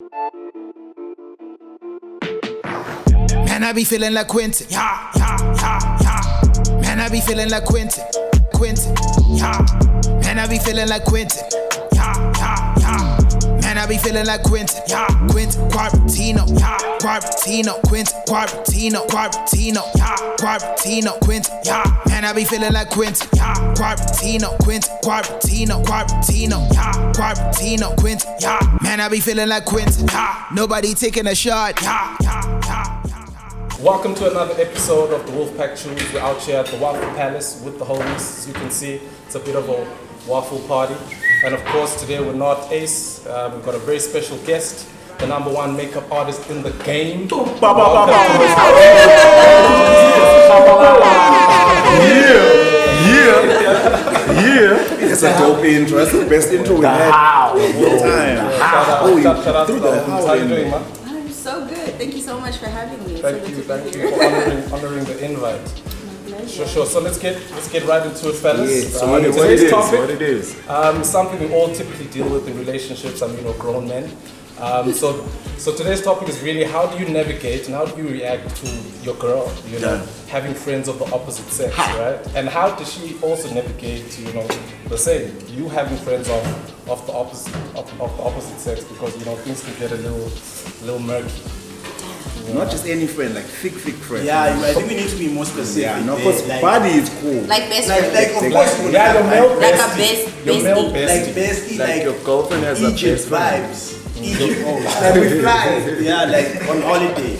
Man, I be feeling like Quentin. Yeah, yeah, yeah, yeah. Man, I be feeling like Quentin. Quentin. Yeah. Man, I be feeling like Quentin. Yeah, yeah, yeah. Man, I be feeling like Quentin. Yeah. Quentin Quarantino. Yeah. Quarantino. Quentin Quarantino. Quarantino. Yeah. Quarantino. Quentin. Yeah. Man, I be feeling like Quentin. Yeah. Quarantino. Quentin. Quarantino. Quarantino. Yeah. Quarantino. Quentin. Yeah. Man, I be feeling like Quentin. Yeah. Nobody taking a shot. Yeah, yeah, yeah. Welcome to another episode of the Wolfpack Choonz. We're out here at the Waffle Palace with the homies. As you can see, it's a bit of a waffle party. And of course, today we're not Ace. We've got a very special guest, the #1 makeup artist in the game. Yeah. It's a dope intro. That's the best intro we had all the time. Shout out to the homies. How you doing, man? I'm so good. Thank you so much for having me. Thank you for honoring the invite. Sure. So let's get right into it, fellas. Yeah, so today's topic, what it is. Something we all typically deal with in relationships. Grown men. So today's topic is really how do you navigate and how do you react to your girl, having friends of the opposite sex, right? And how does she also navigate to, the same, you having friends of the opposite sex, because things can get a little murky. Not just any friend, like thick friend. Yeah, I think we need to be more specific. Yeah, no, because body is cool. Like best friend. Of course, your male like bestie. a Your male bestie. like bestie. bestie, Like your girlfriend has a Egypt best friend. vibes. Egypt, like we fly. Yeah, like on holiday.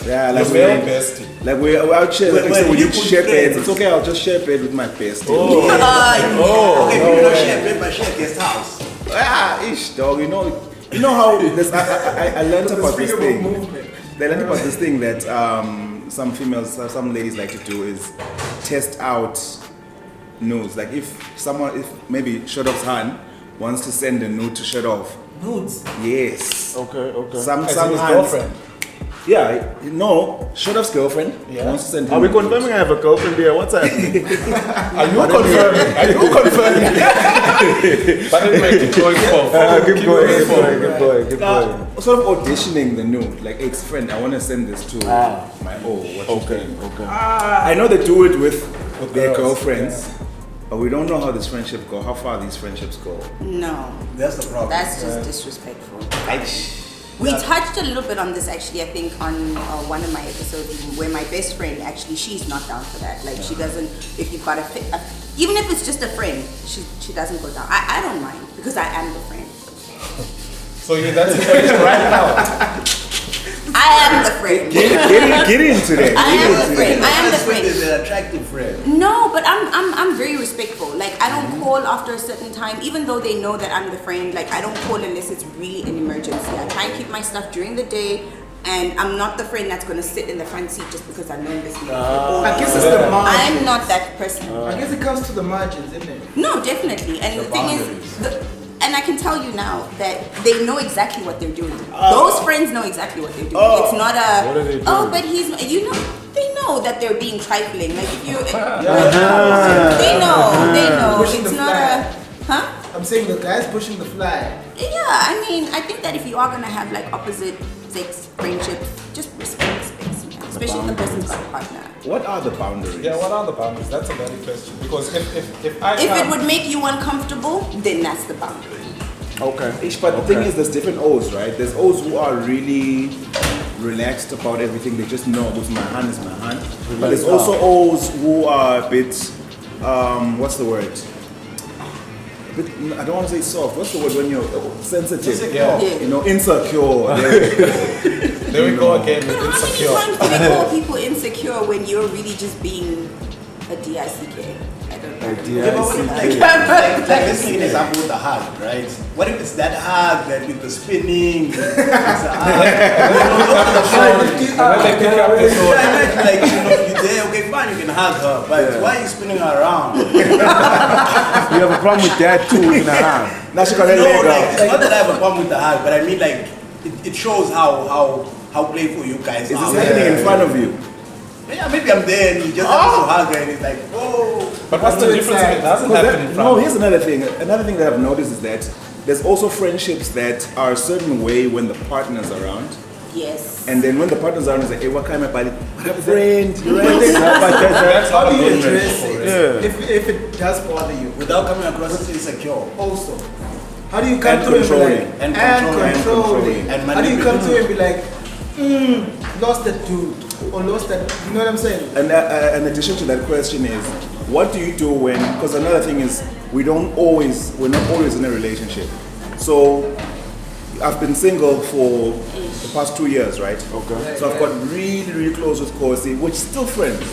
Yeah, like Your male bestie. Like we're out here, like, so we you need put share beds. friends. It's okay, I'll just share bed with my bestie. Okay, people don't share bed, but share guest house. Ish, dog, you know how this, I learned about this thing. They learned about this thing that some ladies like to do is test out nudes. Like if maybe Shadoff's hand wants to send a nude to Shadoff. Nudes. Yes. Okay. As Some his hands. girlfriend. Yeah, no, Shadoff's girlfriend wants to send him. Are we confirming I have a girlfriend there? What's happening? Are you confirming? But anyway, keep going forward. Keep going. Sort of auditioning the nude, like ex-friend, I want to send this to my Okay. I know they do it with their girls, girlfriends, but we don't know how this friendship go, how far these friendships go. No, That's the problem. that's just disrespectful. We touched a little bit on this actually, I think, on one of my episodes where my best friend actually, she's not down for that. Like she doesn't, if you've got even if it's just a friend, she doesn't go down. I don't mind because I am the friend. So that's the question right now. I am the friend. Get into that. I am the friend. I am the Best friend friend. is an attractive friend. No, but I'm very respectful. Like I don't call after a certain time, even though they know that I'm the friend. Like I don't call unless it's really an emergency. I try and keep my stuff during the day, and I'm not the friend that's gonna sit in the front seat just because I know this. I guess it's the margins. I'm not that person. I guess it comes to the margins, isn't it? No, definitely. And the thing is, and I can tell you now that they know exactly what they're doing. Those friends know exactly what they're doing. It's not a, What are they doing? but they know that they're being trifling. Like if you, they know. Pushing It's the not flag. I'm saying the guy's pushing the flag. Yeah, I mean, I think that if you are gonna have like opposite sex friendships, just respect the space, especially if the person's got a partner. What are the boundaries? Yeah, what are the boundaries? That's a valid question. Because if If it would make you uncomfortable, then that's the boundary. Okay. But the thing is, there's different O's, right? There's O's who are really relaxed about everything. They just know this my hand is my hand. But there's also O's who are a bit, what's the word? A bit, I don't want to say soft. What's the word when you're sensitive? Yeah. Insecure. there we go again with How many insecure. times do we call people insecure when you're really just being a DICK? I don't know. Like let's take an example with the hug, right? What if it's that hug that with the spinning? It's a hug. Like you're there, okay, fine, you can hug her, but why are you spinning her around? You have a problem with that too in the hand. Now she got her No, leg like out. it's not that I have a problem with the hug, but I mean like it shows how playful you guys Is are. this happening in front of you? Yeah, maybe I'm there and he just has to hug her and it's like, whoa. But what's the difference if it doesn't happen in front No, of here's another thing. Another thing that I've noticed is that there's also friendships that are a certain way when the partner's around. Yes. And then when the partner's around, it's like, hey, what kind of buddy? Friend, That's How do you good address for it if it does bother you? Without coming across as insecure. Also, how do you come And to it controlling. and be like, And controlling? And How do you come to it and be like, lost that dude or lost that? You know what I'm saying? And in addition to that question is, what do you do when? Because another thing is, we're not always in a relationship. So I've been single for the past 2 years, right? Okay. So I've got really, really close with Khosi, which is still friends.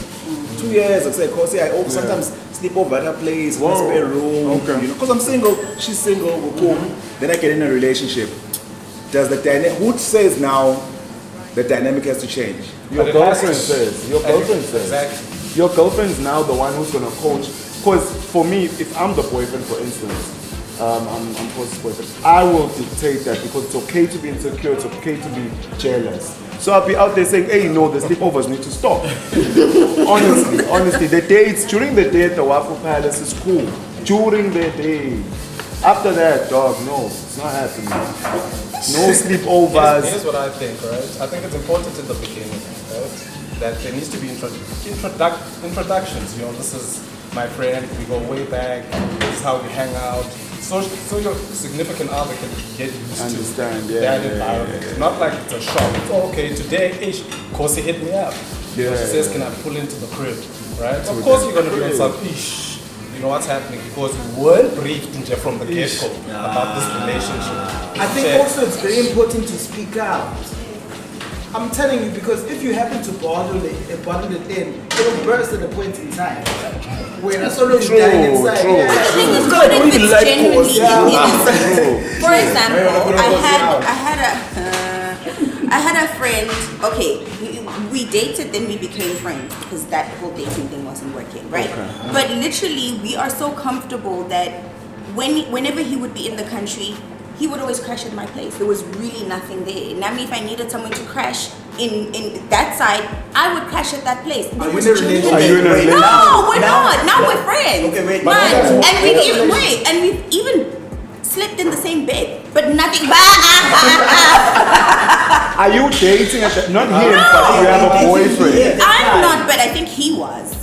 2 years, I say, Khosi, I sometimes sleep over at her place, in a spare room, Okay. you know, because I'm single, she's single, we're cool. Then I get in a relationship. Does the dynamic, who says now the dynamic has to change? Your But it has girlfriend to. says. Your girlfriend says. Exactly. Your girlfriend's now the one who's gonna coach. Because for me, if I'm the boyfriend, for instance, I'm Khosi's boyfriend, I will dictate that because it's okay to be insecure, it's okay to be jealous. So I'll be out there saying, hey, no, the sleepovers need to stop. honestly, the dates, during the day at the WAFFLE Palace is cool. During the day. After that, dog, no, it's not happening. No sleepovers. Here's what I think, right? I think it's important in the beginning, right? That there needs to be introductions. You know, this is my friend, we go way back, this is how we hang out. So your significant other can get used Understand, to yeah, that yeah, environment. yeah, yeah. Not like it's a shock. It's okay, today, Khosi hit me up. Yeah, She says, yeah. can I pull into the crib? Right? Of course you're going to be on some, you know what's happening, because we weren't briefed from the get-go about this relationship. I think also it's very important to speak out. I'm telling you, because if you happen to bottle it in, it'll burst at a point in time. When it's already dying inside. true. I think it's good if it's genuinely innocent. For example, I had a friend. Okay, we dated, then we became friends because that whole dating thing wasn't working, right? Okay. But literally, we are so comfortable that whenever he would be in the country, he would always crash at my place. There was really nothing there. And I mean, if I needed someone to crash in that side, I would crash at that place. Are you in a relationship? Are you in a relationship? No, we're not. Now we're friends. Okay, wait. But, and we've even slept in the same bed, but nothing. Are you dating at the, not him, but you have a boyfriend? I'm not, but I think he was.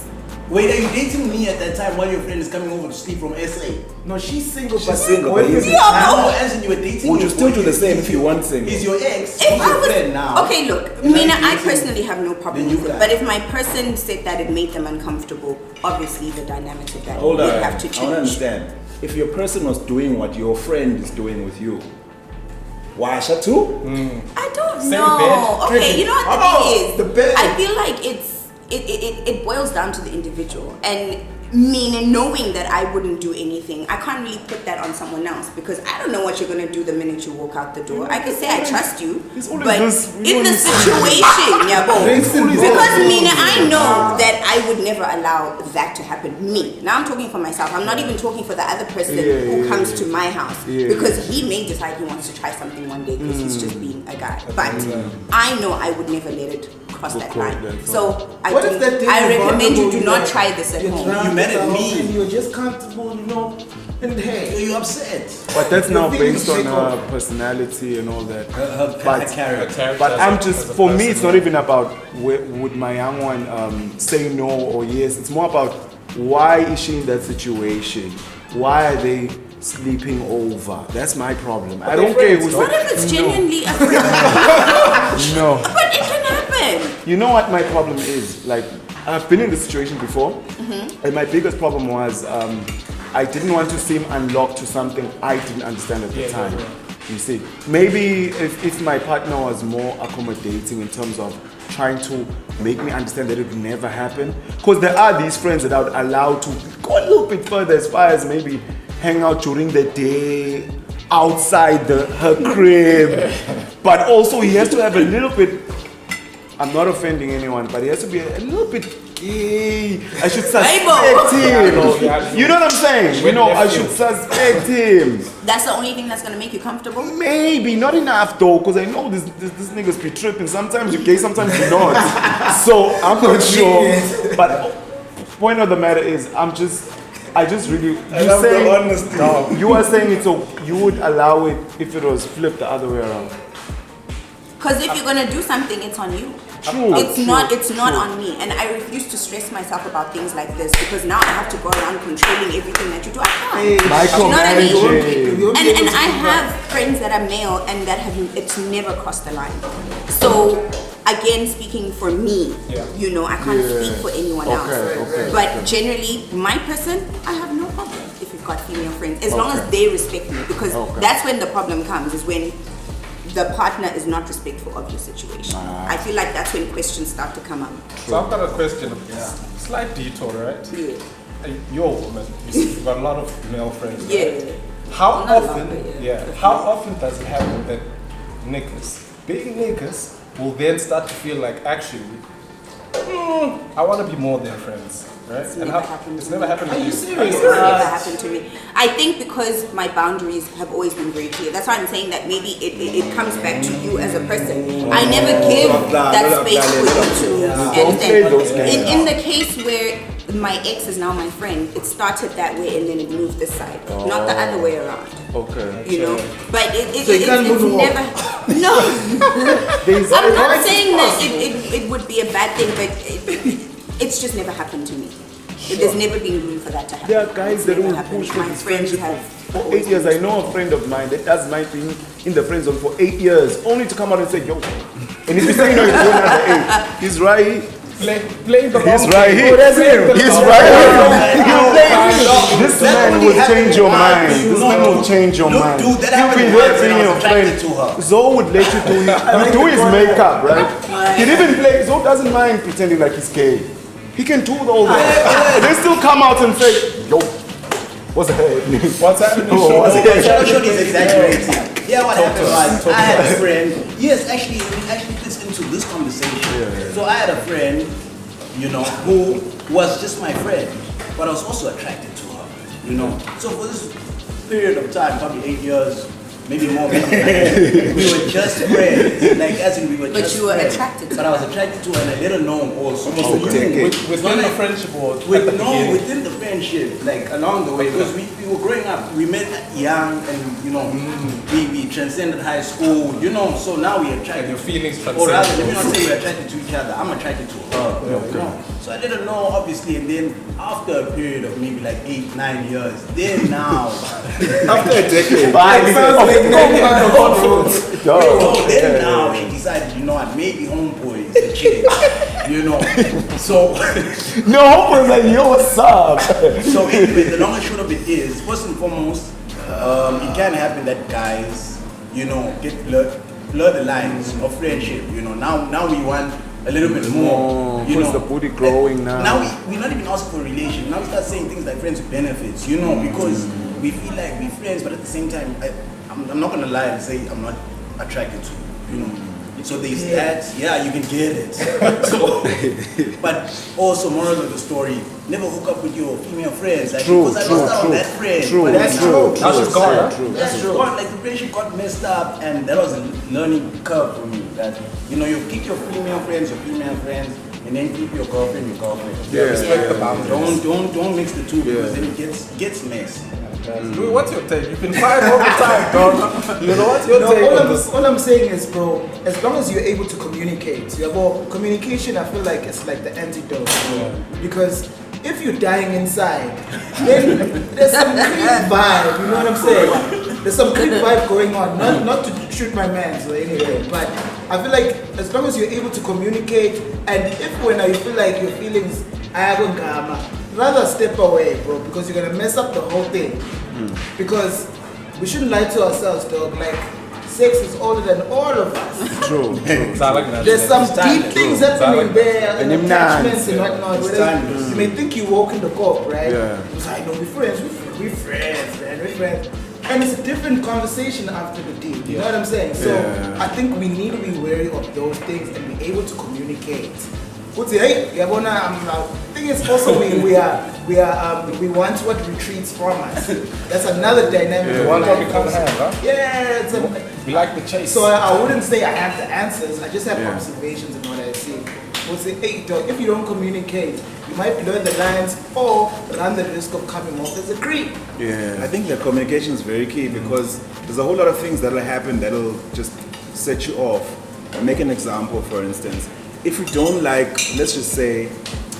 Wait, are you dating me at that time while your friend is coming over to sleep from SA? No, she's single, She's but single, but he's- No, as you were dating. Would you your still do the boyfriend. same if you weren't single? He's your ex. If He's I your was, friend now. okay, look, And Mina, now I you're dating- personally have no problem Then you with it. can. But if my person said that it made them uncomfortable, obviously the dynamics of that Hold would on, have to I want change. to understand. If your person was doing what your friend is doing with you, why should too? I don't Same know. bed. Okay, you know what the Oh, thing is? the bed. I feel like it boils down to the individual, and meaning knowing that I wouldn't do anything, I can't really put that on someone else because I don't know what you're gonna do the minute you walk out the door. I can say I trust you, It's always but this- in the situation, yeah, because meaning I know that I would never allow that to happen. Me, now I'm talking for myself. I'm not even talking for the other person who comes to my house because he may decide he wants to try something one day because he's just being a guy. But I know I would never let it cross that line. So I What if that day I you're recommend you vulnerable, do you not know, try this at you're home. drunk, You mad at you're me. and you're just comfortable, you know, and hey, You're upset. But that's Your now feelings based on take her over. personality and all that. Her But- character. But I'm just, for me, it's not even about would my young one say no or yes. It's more about why is she in that situation? Why are they sleeping over? That's my problem. I don't care who's What if it's genuinely a friend? No. But it can happen. You know what my problem is? Like, I've been in this situation before, and my biggest problem was I didn't want to seem unlocked to something I didn't understand at the time. You see, maybe if my partner was more accommodating in terms of trying to make me understand that it would never happen, because there are these friends that I would allow to go a little bit further as far as maybe hang out during the day outside her crib, but also he has to have a little bit. I'm not offending anyone, but he has to be a little bit gay. I should suspect him. You know what I'm saying? You know, I should suspect him. That's the only thing that's gonna make you comfortable. Maybe not enough though, because I know this niggas be tripping. Sometimes you're gay, sometimes you're not. So I'm not sure. But point of the matter is, I just really. I love the honesty. No, you are saying it's you would allow it if it was flipped the other way around. Because if you're gonna do something, it's on you. True. It's not on me, and I refuse to stress myself about things like this because now I have to go around controlling everything that you do. I can't. Do you know what I mean? And I have friends that are male and that it's never crossed the line. So again, speaking for me, you know, I can't speak for anyone else. But generally, my person, I have no problem if you've got female friends as long as they respect me, because that's when the problem comes, is when the partner is not respectful of your situation. I feel like that's when questions start to come up. So I've got a question, slight detour, right? Yeah. You're a woman, you've got a lot of male friends. Yeah. Right? How often does it happen that niggas, big niggas, will then start to feel like, actually, I want to be more than friends? Right? It's never happened to me. Never happened to you. It's never happened to me. I think because my boundaries have always been very clear. That's why I'm saying that maybe it comes back to you as a person. I never give that space for you to understand. In the case where my ex is now my friend, it started that way and then it moved this side, not the other way around. Okay. You know, but it's never. No. I'm not saying that it would be a bad thing, but it's just never happened to me. There's never been room for that to happen. There are guys that will push for my this friends friendship have for 8 years. I know a friend of mine that has might be in the friend zone for 8 years, only to come out and say, yo. And if you say, no, he's going under 8, he's right. Playing the He's right here. He's right here. This man will change your mind. This man will change your mind. Dude, that happened when I was attracted to her. Zoe would let you do his makeup, right? He'd even play. Zoe doesn't mind pretending like he's gay. He can do all that. They still come out and say, yo, what's happening? What's happening? Shorty's exaggerating. Yeah, what happened was, I had a friend. Yes, actually, it actually fits into this conversation. So I had a friend, you know, who was just my friend, but I was also attracted to her, you know. So for this period of time, probably 8 years, maybe more, maybe 9 years, we were just friends. Like, as in we were just friends. But you were attracted to her. But I was attracted to her, and I let her know also. Within the friendship or within the friendship, like along the way, because we were growing up, we met young, and you know, we transcended high school, you know, so now we attracted. Your feelings transcend. Or rather, let me not say we're attracted to each other, I'm attracted to her. You know? So I didn't know, obviously, and then after a period of maybe like 8-9 years, then now, After a decade. then now she decided, you know what, maybe homeboy is the chick, you know. So no, homeboy like, yo, what's up? So anyway, the long and short of it is, first and foremost, it can happen that guys, you know, get blur the lines of friendship. You know, now we want a little bit more. You know, the booty growing now. Now we're not even asking for a relation. Now we start saying things like friends with benefits. You know, because we feel like we're friends, but at the same time, I'm not gonna lie and say I'm not attracted to you. You know. So there's that, you can get it. So, but also, moral of the story, never hook up with your female friends. Like, because I lost out on that friend. But that's true. That's gone. That's true. Like the friendship got messed up, and that was a learning curve for me. That you keep your female friends, and then keep your girlfriend. Respect the boundaries. Don't mix the two because then it gets messy. What's your take? You've been quiet all the time, dog. You know what's your take? All I'm saying is, bro, as long as you're able to communicate, communication, I feel like it's like the antidote, bro. Because if you're dying inside, then there's some creep vibe, you know what I'm saying? There's some creep vibe going on, not to shoot my man, so anyway, but I feel like as long as you're able to communicate, and if when you feel like your feelings rather step away, bro, because you're gonna mess up the whole thing. Because we shouldn't lie to ourselves, dog. Like, sex is older than all of us. True. There's some deep things happening there, and attachments and whatnot. You may think you walk in the corp, right? Yeah. It's like, no, we're friends, man, we're friends. And it's a different conversation after the deal. You know what I'm saying? So I think we need to be wary of those things and be able to communicate. The thing is also we want what retreats from us. That's another dynamic. One that we can't have, huh? We like the chase. So I wouldn't say I have the answers. I just have observations and what I see. will say, hey dog, if you don't communicate, you might blur the lines or run the risk of coming off as a creep. Yeah, I think the communication is very key because there's a whole lot of things that'll happen that'll just set you off. I'll make an example, for instance. If you don't like, let's just say,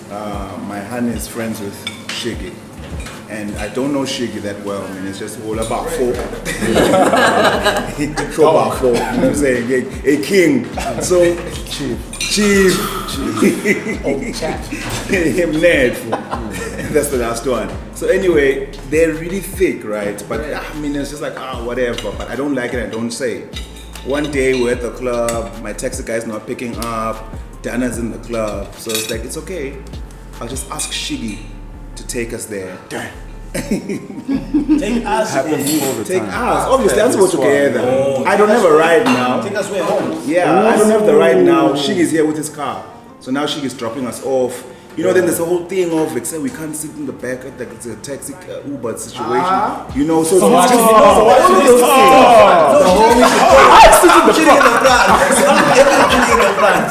my honey is friends with Shiggy, and I don't know Shiggy that well. I mean, it's just all about four. You know what I'm saying? A king. So, Chief. Oh, chat. Him Ned. That's the last one. So anyway, they're really thick, right? But I mean, it's just like, whatever. But I don't like it, I don't say it. One day we're at the club, my taxi guy's not picking up, Dana's in the club. So it's like, it's okay. I'll just ask Shiggy to take us there. Take us. Take us. Obviously, I'm supposed to get there. I don't have a ride now. Take us way home. Yeah, I don't have the ride now. Shiggy's here with his car. So now Shiggy's dropping us off. You know, then there's a whole thing of like, say we can't sit in the back at the taxi Uber situation. You know, so it's just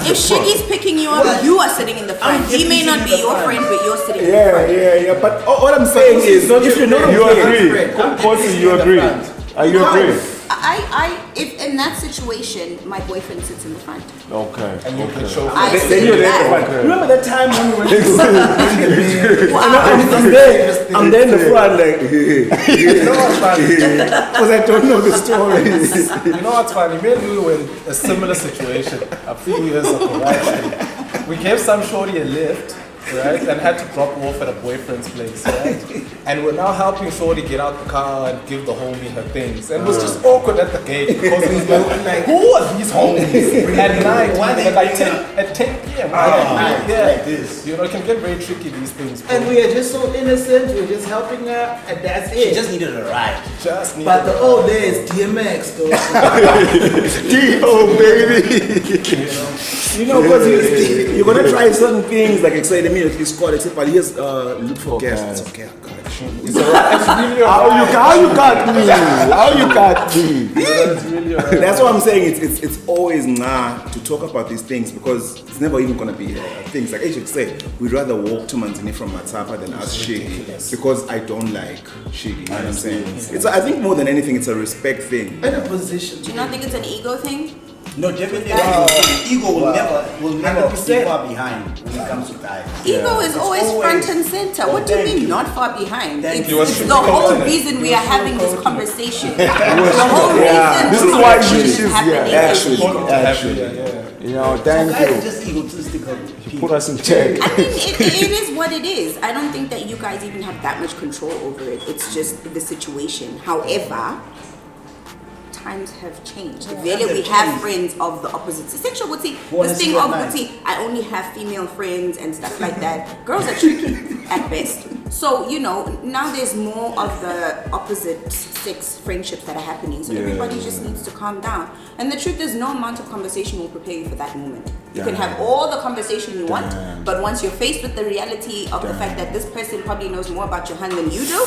If Shiggy's picking you up, you are sitting in the front. He may not be your friend, but you're sitting in the front. Yeah. But all I'm saying is, if you're not You agree? Of course, you agree. You agree? If in that situation, my boyfriend sits in the front. Okay. And you can show then you're there. Okay. Remember that time when we went to Wow. I'm there in the front like, because I don't know the stories. You know what's funny? Me and you were in a similar situation a few years ago, right? We gave some shorty a lift, right? And had to drop her off at a boyfriend's place, right? And we're now helping shorty get out the car and give the homie her things. And it was just awkward at the gate because it was like, who are these homies? At night, at 10 p.m. Like this. You know, it can get very tricky, these things. And we are just so innocent, we're just helping her, and that's She it. just needed a ride. Just need But the old days, DMX, though. D.O. baby. You know, because you're going to try certain things, like say immediately squad, except but here's look for gas. It's okay, I got it. It's alright. It's really How you got me? How you got me? It's really alright. That's what I'm saying. It's always to talk about these things because it's never even gonna be things like I should say. We'd rather walk to Manzini from Matapa than ask Shiggy because I don't like Shiggy. You know what I'm saying? I think more than anything, it's a respect thing. In a position. Do you not think it's an ego thing? No, definitely. Ego will never be 100%. far behind when it comes to guys. Ego is always front and center. What do you thank mean you. not far behind? Thank you. It's the whole reason we are having this conversation. The whole reason This is why this she is is happening here. is ego. Actually. You know, thank Guys are you. just egotistical people. Put us in check. I mean, it is what it is. I don't think that you guys even have that much control over it. It's just the situation. However, times have changed. Really, we have friends of the opposite sex. Sexual would see this thing of would see I only have female friends and stuff like that. Girls are tricky at best. So, you know, now there's more of the opposite sex friendships that are happening. So everybody just needs to calm down. And the truth is, no amount of conversation will prepare you for that moment. You can have all the conversation you want, but once you're faced with the reality of the fact that this person probably knows more about your hand than you do,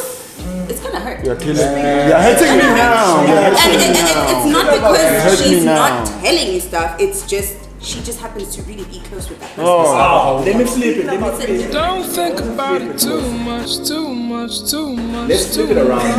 it's gonna hurt. You're killing me. You're hurting me now. And it's not because she's me not now. telling you stuff, it's just she just happens to really be close with that person. Oh. Let me flip it. Don't think about it too much. Let's flip it around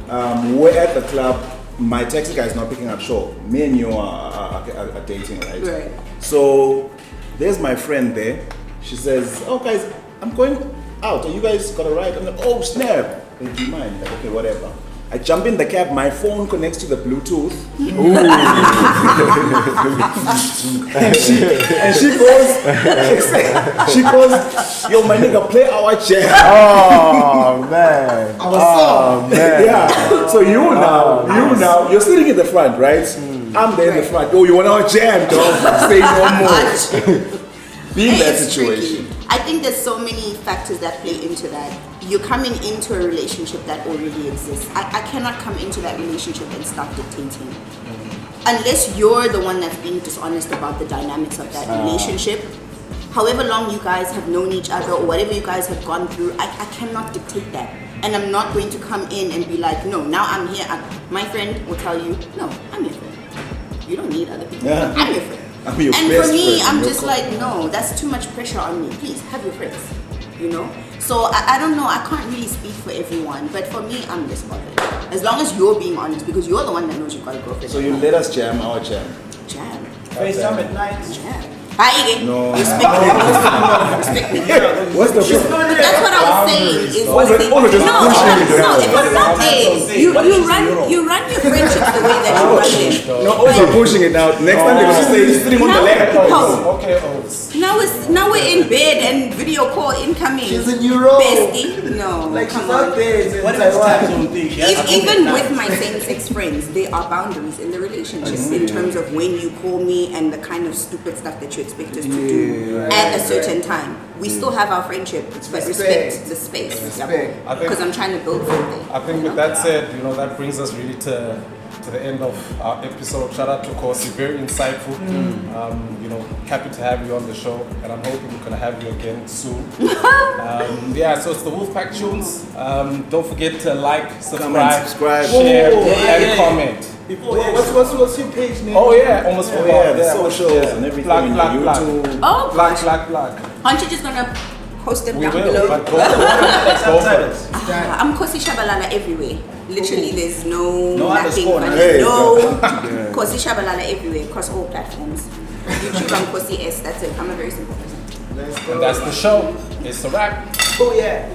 now. We're at the club. My taxi guy is not picking up short. Me and you are dating, right? Right. So there's my friend there. She says, "Oh guys, I'm going out. Are you guys got a ride?" I'm like, "Oh snap! Hey, do you mind?" Like, okay, whatever. I jump in the cab. My phone connects to the Bluetooth. and she goes, "Yo, my nigga, play our jam." Oh man. Oh man. Yeah. So you're sitting in the front, right? I'm there in the front. Oh, you want our jam, dog? Say no more. Be in that It's situation. tricky. I think there's so many factors that play into that. You're coming into a relationship that already exists. I cannot come into that relationship and start dictating. Unless you're the one that's being dishonest about the dynamics of that relationship. However long you guys have known each other or whatever you guys have gone through, I cannot dictate that. And I'm not going to come in and be like, no, now I'm here. My friend will tell you, no, I'm your friend. You don't need other people. Yeah. I'm your friend. I'm your And best for me, friend. I'm just like, no, that's too much pressure on me. Please, have your friends, you know? So I don't know, I can't really speak for everyone, but for me, I'm just bothered. As long as you're being honest, because you're the one that knows you've got a girlfriend. So you let us jam our jam. Jam. FaceTime at night. Jam. Hi, again. No. Respect me. Respect me. What's the That's what I was saying. Is All of it is no, pushing me no, down. if it's not there, you run your friendships the way that you run them. No, also pushing it out. Next time they're going to say he's sitting on the lap. Okay, O's. Now we're in bed and video call incoming. She's in Europe. Bestie. No. Like she's come not on. there. It's in What if it's Taiwan. time zone thing? She has to Even come at with night. my same-sex friends, there are boundaries in the relationship in terms of when you call me and the kind of stupid stuff that you expect us to do at a certain time. We still have our friendship, but respect the space. Respect. Because I'm trying to build something. I think with that said, that brings us really to the end of our episode. Shout out to Khosi, very insightful. Happy to have you on the show, and I'm hoping we're gonna have you again soon. So it's the Wolfpack Choonz. Don't forget to like, subscribe, share, and comment. What's your page name? Oh yeah, almost forgot. The socials and everything. Plug. YouTube. Oh, gosh. Plug. Aren't you just gonna post them We down will, below? but go for it. I'm Khosi Shabalala everywhere. Literally, there's no nothing underscore, funny. hey, No. Khosi Shabalala everywhere, across all platforms. YouTube, I'm Khosi S. That's it. I'm a very simple person. Let's go. And that's the show. It's a wrap. Oh yeah.